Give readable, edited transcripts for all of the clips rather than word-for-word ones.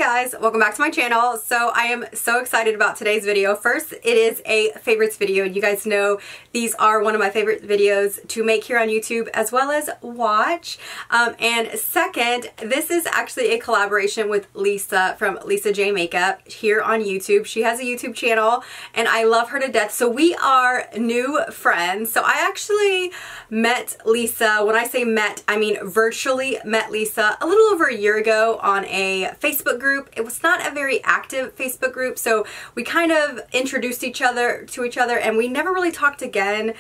guys, welcome back to my channel. So I am so excited about today's video. First, it is a favorites video. You guys know these are one of my favorite videos to make here on YouTube as well as watch. And second, this is actually a collaboration with Lisa from LisaJMakeup here on YouTube. She has a YouTube channel and I love her to death. So we are new friends. So I actually met Lisa. When I say met, I mean virtually met Lisa a little over a year ago on a Facebook group. It was not a very active Facebook group, so we kind of introduced each other to each other and we never really talked again.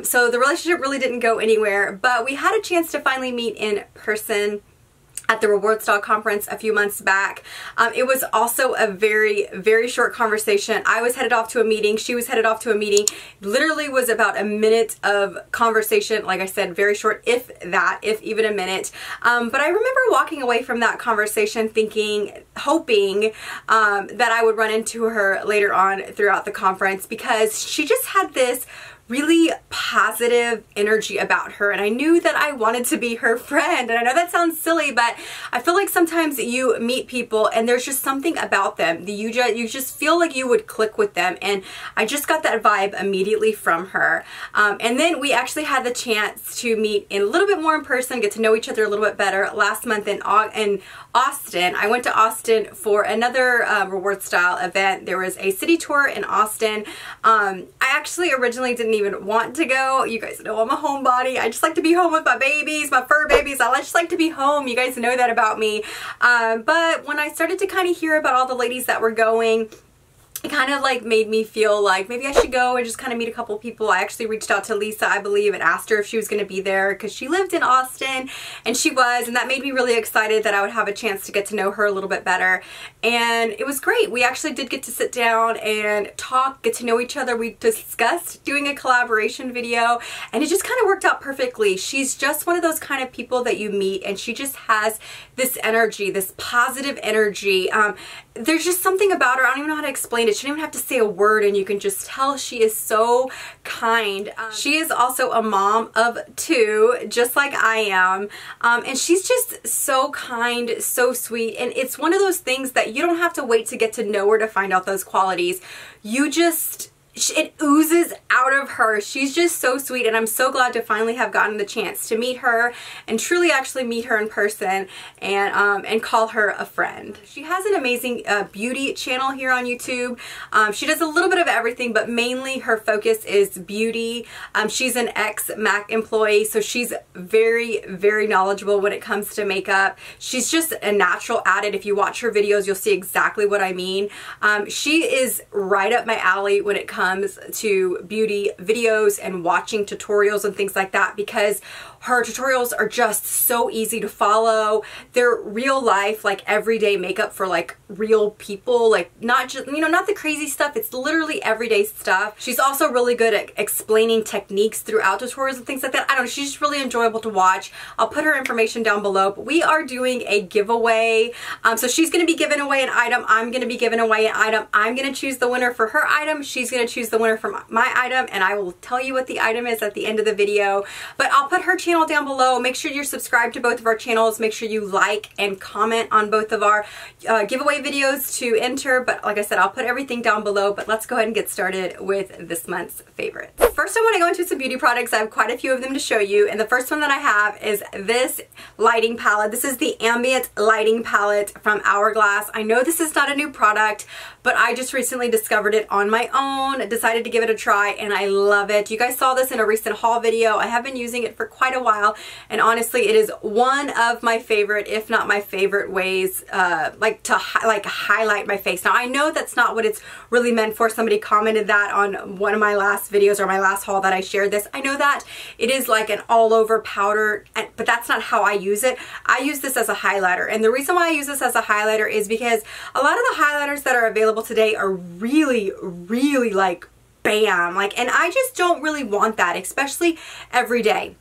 So the relationship really didn't go anywhere, but we had a chance to finally meet in person at the Reward Style conference a few months back. It was also a very, very short conversation. I was headed off to a meeting. She was headed off to a meeting. Literally was about a minute of conversation. Like I said, very short, if that, if even a minute. But I remember walking away from that conversation thinking, hoping that I would run into her later on throughout the conference because she just had this really positive energy about her, and I knew that I wanted to be her friend. And I know that sounds silly, but I feel like sometimes you meet people and there's just something about them that you just feel like you would click with them, and I just got that vibe immediately from her. And then we actually had the chance to meet in a little bit more in person, get to know each other a little bit better last month in Austin. I went to Austin for another Reward Style event. There was a city tour in Austin. I actually originally didn't even want to go. You guys know I'm a homebody. I just like to be home with my babies, my fur babies. I just like to be home. You guys know that about me. But when I started to kind of hear about all the ladies that were going, it kind of like made me feel like maybe I should go and just kind of meet a couple people. I actually reached out to Lisa, I believe, and asked her if she was going to be there because she lived in Austin, and she was, and that made me really excited that I would have a chance to get to know her a little bit better. And it was great. We actually did get to sit down and talk, get to know each other. We discussed doing a collaboration video, and it just kind of worked out perfectly. She's just one of those kind of people that you meet, and she just has this energy, this positive energy. There's just something about her. I don't even know how to explain it. She didn't even have to say a word and you can just tell she is so kind. She is also a mom of 2, just like I am. And she's just so kind, so sweet. And it's one of those things that you don't have to wait to get to know her to find out those qualities. You just... it oozes out of her. She's just so sweet, and I'm so glad to finally have gotten the chance to meet her and truly actually meet her in person and call her a friend. She has an amazing beauty channel here on YouTube. She does a little bit of everything, but mainly her focus is beauty. She's an ex-Mac employee, so she's very, very knowledgeable when it comes to makeup. She's just a natural at it. If you watch her videos, you'll see exactly what I mean. She is right up my alley when it comes to beauty videos and watching tutorials and things like that, because her tutorials are just so easy to follow. They're real life, like everyday makeup for like real people, like not just, you know, not the crazy stuff. It's literally everyday stuff. She's also really good at explaining techniques throughout tutorials and things like that. I don't know, she's just really enjoyable to watch. I'll put her information down below, but we are doing a giveaway. So she's going to be giving away an item. I'm going to be giving away an item. I'm going to choose the winner for her item. She's going to choose the winner for my item, and I will tell you what the item is at the end of the video. But I'll put her channel down below. Make sure you're subscribed to both of our channels. Make sure you like and comment on both of our giveaway videos to enter. But like I said, I'll put everything down below. But let's go ahead and get started with this month's favorites. First, I want to go into some beauty products. I have quite a few of them to show you, and the first one that I have is this lighting palette. This is the Ambient Lighting Palette from Hourglass. I know this is not a new product, but I just recently discovered it on my own, decided to give it a try, and I love it. You guys saw this in a recent haul video. I have been using it for quite a while, and honestly, it is one of my favorite, if not my favorite ways, like to highlight my face. Now, I know that's not what it's really meant for. Somebody commented that on one of my last videos or my last haul that I shared this. I know that it is like an all-over powder, but that's not how I use it. I use this as a highlighter, and the reason why I use this as a highlighter is because a lot of the highlighters that are available today are really, really like bam, like, and I just don't really want that, especially every day.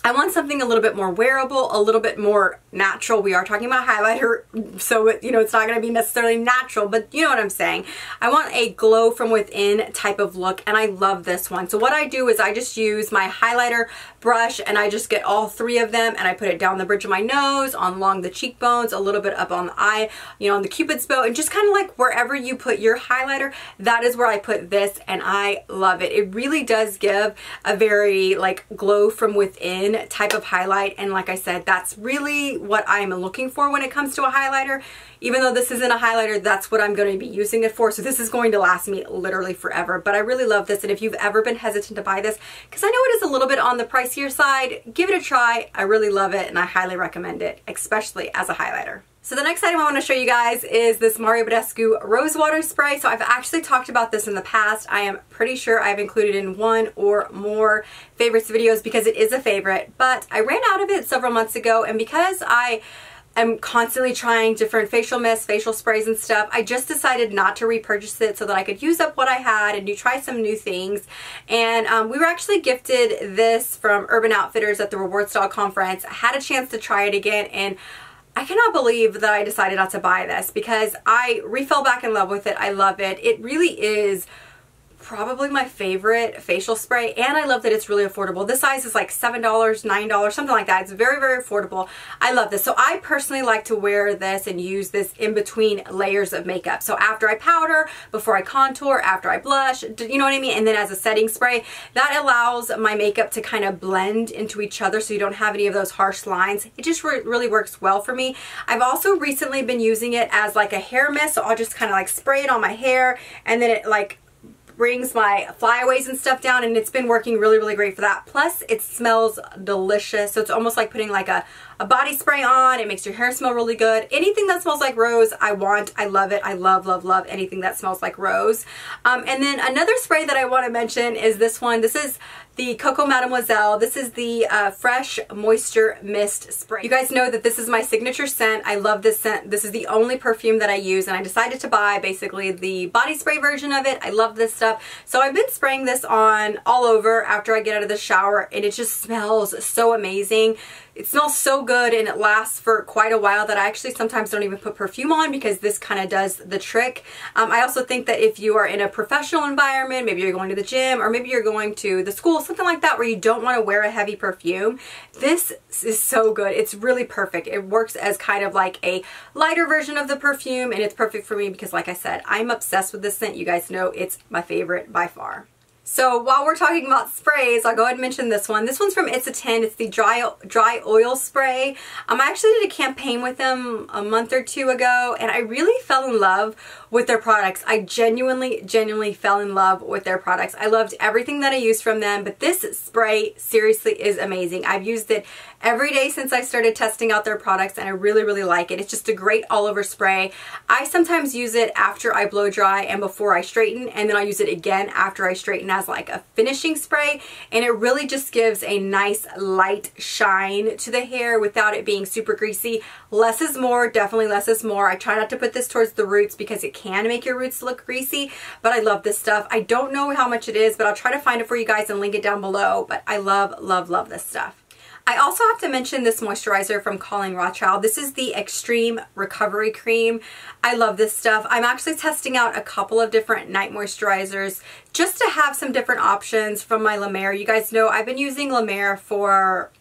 I want something a little bit more wearable, a little bit more natural. We are talking about highlighter, so you know it's not going to be necessarily natural, but you know what I'm saying. I want a glow from within type of look, and I love this one. So what I do is I just use my highlighter brush and I just get all three of them and I put it down the bridge of my nose, along the cheekbones, a little bit up on the eye, you know, on the cupid's bow, and just kind of like wherever you put your highlighter, that is where I put this, and I love it. It really does give a very like glow from within type of highlight, and like I said, that's really what I'm looking for when it comes to a highlighter. Even though this isn't a highlighter, that's what I'm going to be using it for. So this is going to last me literally forever. But I really love this. And if you've ever been hesitant to buy this, because I know it is a little bit on the pricier side, give it a try. I really love it and I highly recommend it, especially as a highlighter. So the next item I want to show you guys is this Mario Badescu Rose Water Spray. So I've actually talked about this in the past. I am pretty sure I've included in one or more favorites videos because it is a favorite. But I ran out of it several months ago, and because I'm constantly trying different facial mists, facial sprays and stuff, I just decided not to repurchase it so that I could use up what I had and try some new things. And we were actually gifted this from Urban Outfitters at the Reward Style Conference. I had a chance to try it again, and I cannot believe that I decided not to buy this because I fell back in love with it. I love it. It really is probably my favorite facial spray, and I love that it's really affordable. This size is like $7, $9, something like that. It's very, very affordable. I love this. So I personally like to wear this and use this in between layers of makeup. So after I powder, before I contour, after I blush, you know what I mean? And then as a setting spray, that allows my makeup to kind of blend into each other so you don't have any of those harsh lines. It just really works well for me. I've also recently been using it as like a hair mist, so I'll just kind of like spray it on my hair, and then it like brings my flyaways and stuff down, and it's been working really great for that. Plus it smells delicious, so it's almost like putting like a body spray on. It makes your hair smell really good. Anything that smells like rose, I want. I love it. I love anything that smells like rose. And then another spray that I want to mention is this one. This is the Coco Mademoiselle. This is the Fresh Moisture Mist Spray. You guys know that this is my signature scent. I love this scent. This is the only perfume that I use, and I decided to buy basically the body spray version of it. I love this stuff. So I've been spraying this on all over after I get out of the shower, and it just smells so amazing. It smells so good, and it lasts for quite a while that I actually sometimes don't even put perfume on because this kind of does the trick. I also think that if you are in a professional environment, maybe you're going to the gym or maybe you're going to the school, something like that, where you don't want to wear a heavy perfume, this is so good. It's really perfect. It works as kind of like a lighter version of the perfume, and it's perfect for me because, like I said, I'm obsessed with this scent. You guys know it's my favorite by far. So while we're talking about sprays, I'll go ahead and mention this one. This one's from It's a 10. It's the dry oil spray. I actually did a campaign with them a month or two ago, and I really fell in love with their products. I genuinely fell in love with their products. I loved everything that I used from them, but this spray seriously is amazing. I've used it every day since I started testing out their products, and I really like it. It's just a great all-over spray. I sometimes use it after I blow dry and before I straighten, and then I'll use it again after I straighten as like a finishing spray, and it really just gives a nice light shine to the hair without it being super greasy. Less is more, definitely less is more. I try not to put this towards the roots because it can make your roots look greasy, but I love this stuff. I don't know how much it is, but I'll try to find it for you guys and link it down below, but I love this stuff. I also have to mention this moisturizer from Colleen Rothschild. This is the Extreme Recovery Cream. I love this stuff. I'm actually testing out a couple of different night moisturizers just to have some different options from my La Mer. You guys know I've been using La Mer for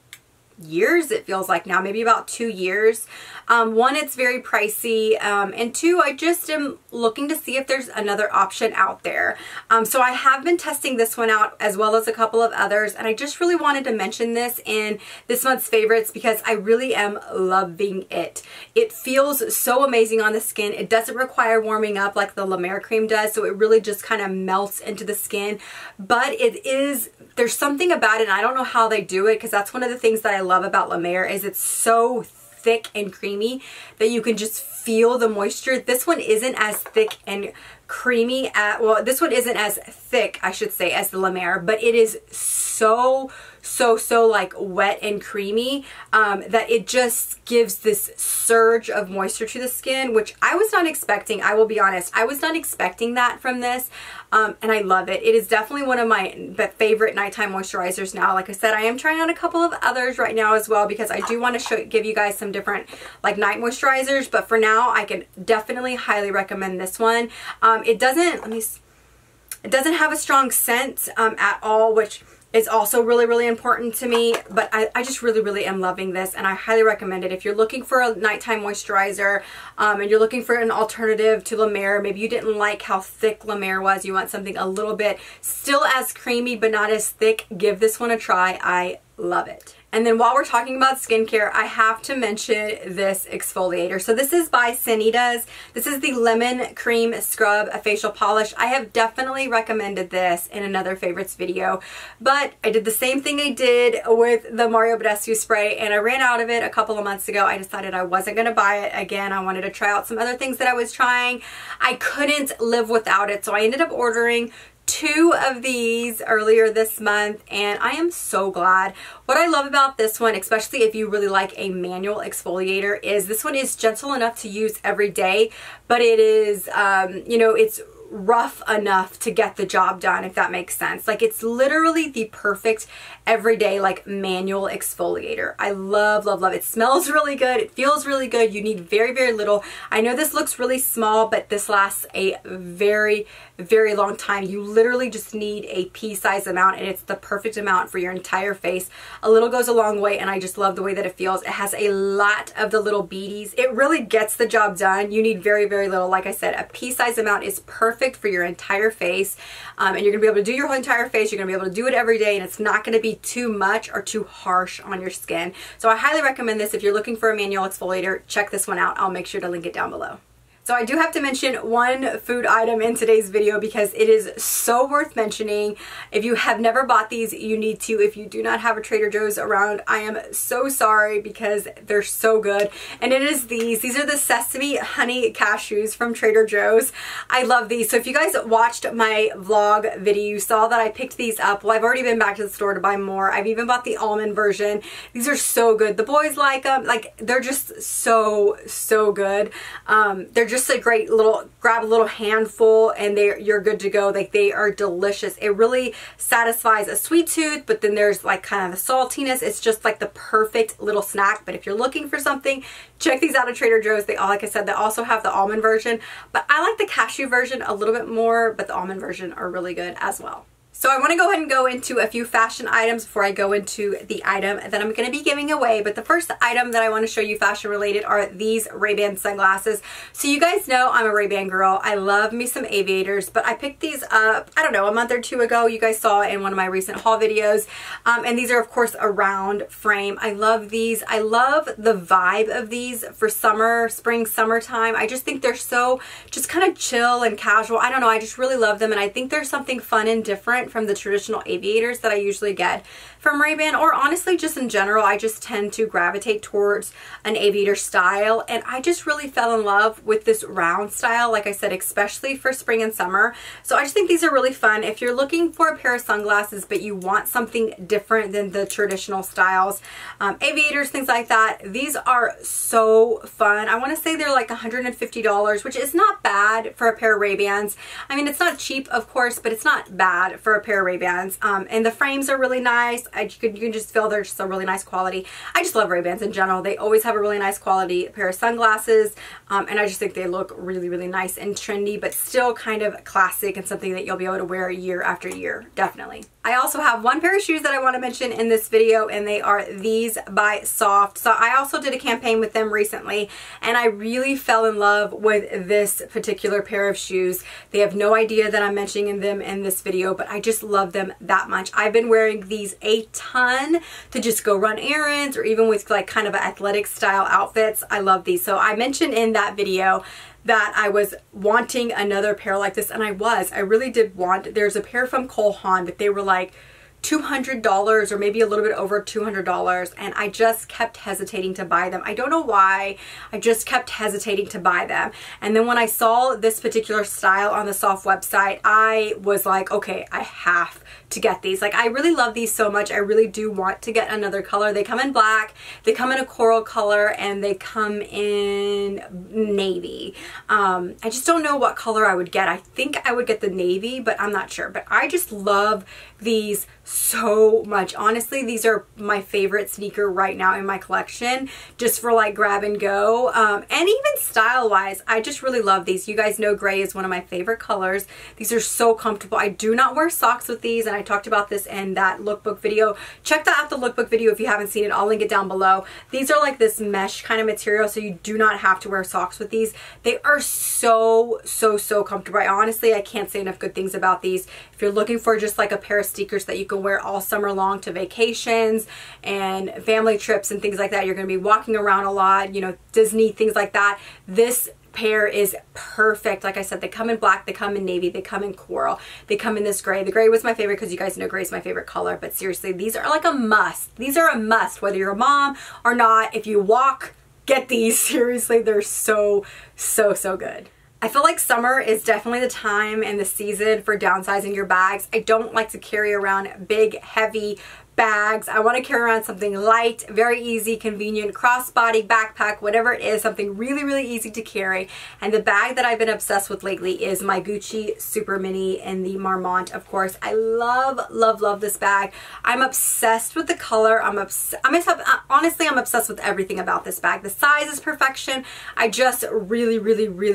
years, it feels like now, maybe about 2 years. One, it's very pricey, and two, I just am looking to see if there's another option out there. So I have been testing this one out as well as a couple of others, and I just really wanted to mention this in this month's favorites because I really am loving it. It feels so amazing on the skin. It doesn't require warming up like the La Mer cream does, so it really just kind of melts into the skin, but there's something about it, and I don't know how they do it because that's one of the things that I love about La Mer is it's so thick and creamy that you can just feel the moisture. This one isn't as thick and creamy well, this one isn't as thick, I should say, as the La Mer, but it is so like wet and creamy that it just gives this surge of moisture to the skin, which I was not expecting. I will be honest, I was not expecting that from this, and I love it. It is definitely one of my favorite nighttime moisturizers now. Like I said, I am trying on a couple of others right now as well because I do want to give you guys some different like night moisturizers, but for now I can definitely highly recommend this one. It doesn't have a strong scent at all, which is also really, really important to me, but I just really, really am loving this, and I highly recommend it. If you're looking for a nighttime moisturizer and you're looking for an alternative to La Mer, maybe you didn't like how thick La Mer was, you want something a little bit still as creamy but not as thick, give this one a try. I love it. And then while we're talking about skincare, I have to mention this exfoliator. So this is by Sanita's. This is the Lemon Cream Scrub Facial Polish. I have definitely recommended this in another favorites video, but I did the same thing I did with the Mario Badescu spray, and I ran out of it a couple of months ago. I decided I wasn't going to buy it again. I wanted to try out some other things that I was trying. I couldn't live without it, so I ended up ordering 2 of these earlier this month, and I am so glad. What I love about this one, especially if you really like a manual exfoliator, is this one is gentle enough to use every day, but it is, you know, it's rough enough to get the job done, if that makes sense. Like, it's literally the perfect everyday like manual exfoliator. I love, love, love it. It smells really good. It feels really good. You need very, very little. I know this looks really small, but this lasts a very, very long time. You literally just need a pea-sized amount, and it's the perfect amount for your entire face. A little goes a long way, and I just love the way that it feels. It has a lot of the little beads. It really gets the job done. You need very, very little. Like I said, a pea-sized amount is perfect for your entire face, and you're gonna be able to do your whole entire face. You're gonna be able to do it every day, and it's not gonna be too much or too harsh on your skin. So I highly recommend this. If you're looking for a manual exfoliator, check this one out. I'll make sure to link it down below. So I do have to mention one food item in today's video because it is so worth mentioning. If you have never bought these, you need to. If you do not have a Trader Joe's around, I am so sorry because they're so good. And it is these. These are the Sesame Honey Cashews from Trader Joe's. I love these. So if you guys watched my vlog video, you saw that I picked these up. Well, I've already been back to the store to buy more. I've even bought the almond version. These are so good. The boys like them. Like, they're just so, so good. They're just a great little, grab a little handful and you're good to go. Like, they are delicious. It really satisfies a sweet tooth, but then there's like kind of the saltiness. It's just like the perfect little snack. But if you're looking for something, check these out at Trader Joe's. They all, like I said, they also have the almond version, but I like the cashew version a little bit more, but the almond version are really good as well. So I want to go ahead and go into a few fashion items before I go into the item that I'm going to be giving away. But the first item that I want to show you fashion related are these Ray-Ban sunglasses. So you guys know I'm a Ray-Ban girl. I love me some aviators, but I picked these up, I don't know, a month or two ago. You guys saw it in one of my recent haul videos. And these are, of course, a round frame. I love these. I love the vibe of these for summer, spring, summertime. I just think they're so just kind of chill and casual. I don't know. I just really love them. And I think there's something fun and different from the traditional aviators that I usually get from Ray-Ban, or honestly just in general. I just tend to gravitate towards an aviator style, and I just really fell in love with this round style, like I said, especially for spring and summer. So I just think these are really fun. If you're looking for a pair of sunglasses but you want something different than the traditional styles, aviators, things like that, these are so fun. I want to say they're like $150, which is not bad for a pair of Ray-Bans. I mean, it's not cheap, of course, but it's not bad for a pair of Ray-Bans. And the frames are really nice. You can just feel they're just a really nice quality. I just love Ray-Bans in general. They always have a really nice quality pair of sunglasses, and I just think they look really, really nice and trendy, but still kind of classic and something that you'll be able to wear year after year, definitely. I also have one pair of shoes that I want to mention in this video, and they are these by Soft. So I also did a campaign with them recently, and I really fell in love with this particular pair of shoes. They have no idea that I'm mentioning them in this video, but I just love them that much. I've been wearing these a ton to just go run errands, or even with like kind of athletic style outfits. I love these. So I mentioned in that video that I was wanting another pair like this, and I really did want. There's a pair from Cole Haan, but they were like $200 or maybe a little bit over $200, and I just kept hesitating to buy them. I don't know why. I just kept hesitating to buy them. And then when I saw this particular style on the Soft website, I was like, okay, I have to get these. Like, I really love these so much. I really do want to get another color. They come in black, they come in a coral color, and they come in navy. I just don't know what color I would get. I think I would get the navy, but I'm not sure. But I just love these so much. Honestly, these are my favorite sneaker right now in my collection, just for like grab and go. And even style wise, I just really love these. You guys know gray is one of my favorite colors. These are so comfortable. I do not wear socks with these, and I talked about this in that lookbook video. Check that out, the lookbook video, if you haven't seen it. I'll link it down below. These are like this mesh kind of material, so you do not have to wear socks with these. They are so comfortable. Honestly, I can't say enough good things about these. If you're looking for just like a pair of sneakers that you can wear all summer long to vacations and family trips and things like that, you're going to be walking around a lot, you know, Disney, things like that, this pair is perfect. Like I said, they come in black, they come in navy, they come in coral, they come in this gray. The gray was my favorite because you guys know gray is my favorite color, but seriously, these are like a must. These are a must, whether you're a mom or not. If you walk, get these. Seriously, they're so good. I feel like summer is definitely the time and the season for downsizing your bags. I don't like to carry around big, heavy bags. I want to carry around something light, very easy, convenient, crossbody, backpack, whatever it is, something really easy to carry. And the bag that I've been obsessed with lately is my Gucci Super Mini in the Marmont, of course. I love this bag. I'm obsessed with the color. Honestly, I'm obsessed with everything about this bag. The size is perfection. I just really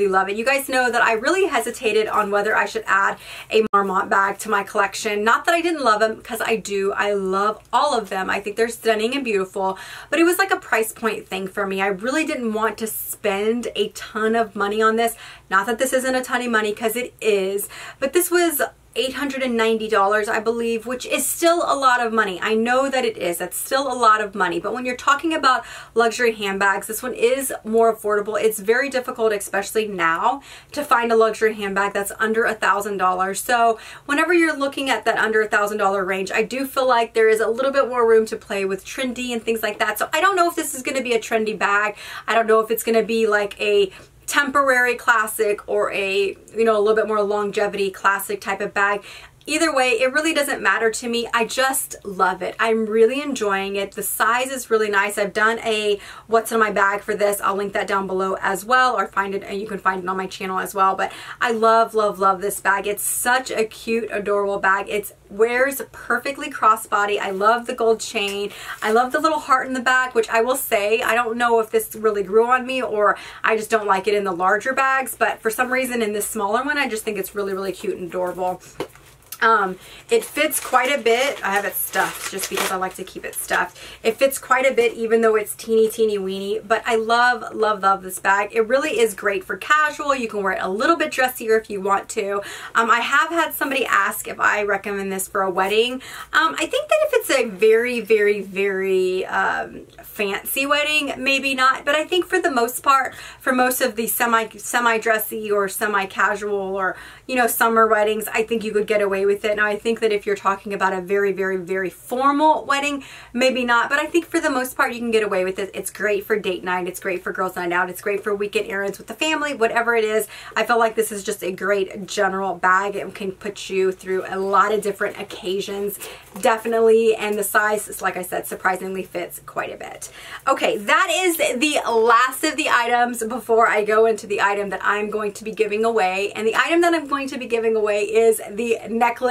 love it. You guys know that I really hesitated on whether I should add a Marmont bag to my collection. Not that I didn't love them, because I do. I love all of them. I think they're stunning and beautiful, but it was like a price point thing for me. I really didn't want to spend a ton of money on this. Not that this isn't a ton of money, because it is, but this was $890, I believe, which is still a lot of money. I know that it is. That's still a lot of money. But when you're talking about luxury handbags, this one is more affordable. It's very difficult, especially now, to find a luxury handbag that's under $1,000. So whenever you're looking at that under $1,000 range, I do feel like there is a little bit more room to play with trendy and things like that. So I don't know if this is going to be a trendy bag. I don't know if it's going to be like a temporary classic or a, you know, a little bit more longevity classic type of bag. Either way, it really doesn't matter to me. I just love it. I'm really enjoying it. The size is really nice. I've done a what's in my bag for this. I'll link that down below as well, or find it, and you can find it on my channel as well. But I love this bag. It's such a cute, adorable bag. It wears perfectly crossbody. I love the gold chain. I love the little heart in the back, which I will say, I don't know if this really grew on me or I just don't like it in the larger bags, but for some reason in this smaller one, I just think it's really cute and adorable. It fits quite a bit. I have it stuffed just because I like to keep it stuffed. It fits quite a bit, even though it's teeny weeny, but I love this bag. It really is great for casual. You can wear it a little bit dressier if you want to. I have had somebody ask if I recommend this for a wedding. I think that if it's a very fancy wedding, maybe not, but I think for the most part, for most of the semi-dressy or semi-casual or, you know, summer weddings, I think you could get away with it. Now, I think that if you're talking about a very formal wedding, maybe not, but I think for the most part you can get away with it. It's great for date night. It's great for girls' night out. It's great for weekend errands with the family, whatever it is. I feel like this is just a great general bag. It can put you through a lot of different occasions, definitely, and the size, like I said, surprisingly fits quite a bit. Okay, that is the last of the items before I go into the item that I'm going to be giving away, and the item that I'm going to be giving away is the necklace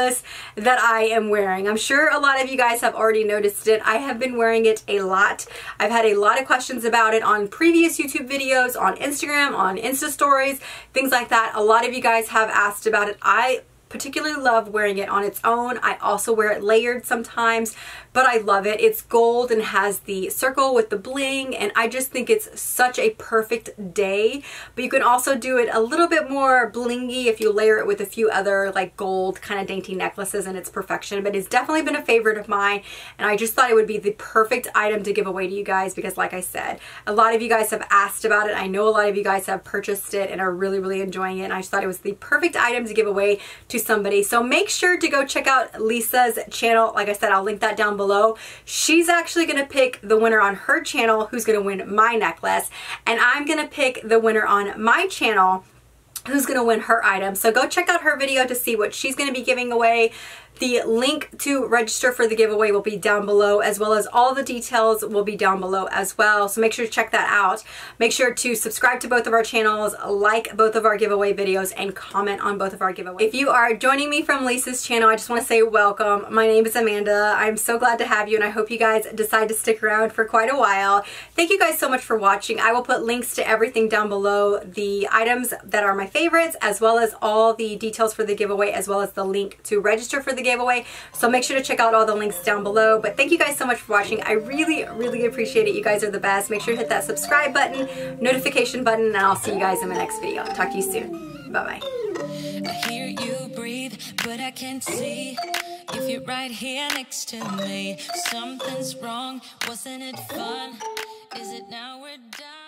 that I am wearing. I'm sure a lot of you guys have already noticed it. I have been wearing it a lot. I've had a lot of questions about it on previous YouTube videos, on Instagram, on Insta stories, things like that. A lot of you guys have asked about it. I particularly love wearing it on its own. I also wear it layered sometimes, but I love it. It's gold and has the circle with the bling, and I just think it's such a perfect day. But you can also do it a little bit more blingy if you layer it with a few other like gold kind of dainty necklaces, and it's perfection. But it's definitely been a favorite of mine, and I just thought it would be the perfect item to give away to you guys because, like I said, a lot of you guys have asked about it. I know a lot of you guys have purchased it and are really enjoying it, and I just thought it was the perfect item to give away to somebody. So make sure to go check out Lisa's channel. Like I said, I'll link that down below. She's actually going to pick the winner on her channel who's going to win my necklace, and I'm going to pick the winner on my channel who's going to win her item. So go check out her video to see what she's going to be giving away. The link to register for the giveaway will be down below, as well as all the details will be down below as well. So make sure to check that out. Make sure to subscribe to both of our channels, like both of our giveaway videos, and comment on both of our giveaways. If you are joining me from Lisa's channel, I just want to say welcome. My name is Amanda. I'm so glad to have you, and I hope you guys decide to stick around for quite a while. Thank you guys so much for watching. I will put links to everything down below, the items that are my favorites, as well as all the details for the giveaway, as well as the link to register for the giveaway. So make sure to check out all the links down below. But thank you guys so much for watching. I really, really appreciate it. You guys are the best. Make sure to hit that subscribe button, notification button, and I'll see you guys in my next video. Talk to you soon. Bye-bye. I hear you breathe, but I can't see if you're right here next to me. Something's wrong, wasn't it fun? Is it now we're done?